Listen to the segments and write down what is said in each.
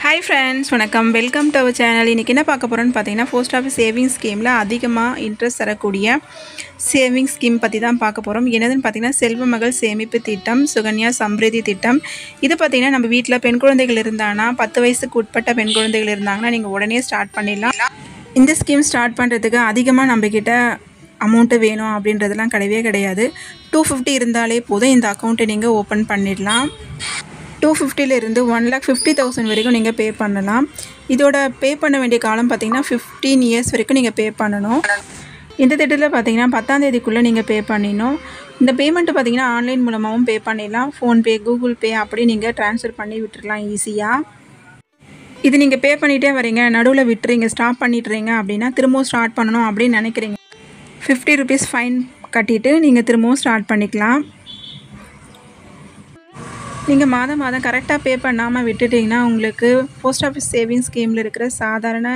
Hi friends, வணக்கம். Welcome to our channel. இன்னைக்கு என்ன பார்க்க போறோம்னு பார்த்தீங்கன்னா போஸ்ட் ஆஃபீஸ் சேவிங்ஸ் ஸ்கீமில் அதிகமாக இன்ட்ரெஸ்ட் தரக்கூடிய சேவிங்ஸ் ஸ்கீம் பற்றி தான் பார்க்க போகிறோம். என்னதுன்னு பார்த்தீங்கன்னா செல்வ மகள் சேமிப்பு திட்டம், சுகன்யா சம்ரிதி திட்டம். இது பார்த்தீங்கன்னா நம்ம வீட்டில் பெண் குழந்தைகள் இருந்தாங்கன்னா 10 வயசுக்கு உட்பட்ட பெண் குழந்தைகள் இருந்தாங்கன்னா நீங்கள் உடனே ஸ்டார்ட் பண்ணிடலாம். இந்த ஸ்கீம் ஸ்டார்ட் பண்ணுறதுக்கு அதிகமாக நம்மக்கிட்ட அமௌண்ட்டு வேணும் அப்படின்றதுலாம் கிடையவே கிடையாது. 250 இருந்தாலே போதும் இந்த அக்கௌண்ட்டை நீங்கள் ஓப்பன் பண்ணிடலாம். 250 1,50,000 வரைக்கும் நீங்கள் பே பண்ணலாம். இதோட பே பண்ண வேண்டிய காலம் பார்த்தீங்கன்னா 15 இயர்ஸ் வரைக்கும் நீங்கள் பே பண்ணணும். இந்த திட்டத்தில் பார்த்தீங்கன்னா 10ஆம் தேதிக்குள்ளே நீங்கள் பே பண்ணிடணும். இந்த பேமெண்ட்டு பார்த்தீங்கன்னா ஆன்லைன் மூலமாகவும் பே பண்ணிடலாம். ஃபோன்பே, கூகுள் பே அப்படி நீங்கள் ட்ரான்ஸ்ஃபர் பண்ணி விட்டுடலாம் ஈஸியாக. இது நீங்கள் பே பண்ணிகிட்டே வரீங்க, நடுவில் விட்டுறீங்க, ஸ்டாப் பண்ணிடுறீங்க அப்படின்னா திரும்பவும் ஸ்டார்ட் பண்ணணும் அப்படின்னு நினைக்கிறீங்க, 50 rupees ஃபைன் கட்டிட்டு நீங்கள் திரும்பவும் ஸ்டார்ட் பண்ணிக்கலாம். நீங்கள் மாதம் கரெக்டாக பே பண்ணாமல் விட்டுட்டிங்கன்னா உங்களுக்கு போஸ்ட் ஆஃபீஸ் சேவிங்ஸ் ஸ்கீமில் இருக்கிற சாதாரண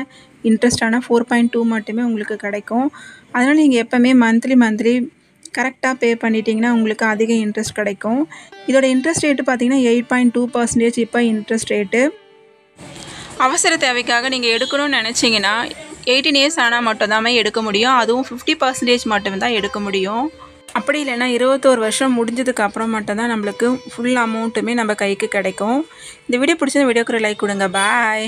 இன்ட்ரெஸ்டான 4.2 மட்டுமே உங்களுக்கு கிடைக்கும். அதனால் நீங்கள் எப்போவுமே மந்த்லி கரெக்டாக பே பண்ணிட்டீங்கன்னா உங்களுக்கு அதிக இன்ட்ரெஸ்ட் கிடைக்கும். இதோட இன்ட்ரெஸ்ட் ரேட்டு பார்த்தீங்கன்னா 8.2% இப்போ இன்ட்ரெஸ்ட் ரேட்டு. அவசர தேவைக்காக நீங்கள் எடுக்கணும்னு நினச்சிங்கன்னா 18 இயர்ஸ் ஆனால் மட்டும்தான் எடுக்க முடியும். அதுவும் 50% மட்டும்தான் எடுக்க முடியும். அப்படி இல்லைன்னா 21 வருஷம் முடிஞ்சதுக்கு அப்புறம் மட்டும்தான் நம்மளுக்கு ஃபுல் அமௌண்ட்டுமே நம்ம கைக்கு கிடைக்கும். இந்த வீடியோ பிடிச்ச வீடியோக்கு ஒரு லைக் கொடுங்க. பாய்.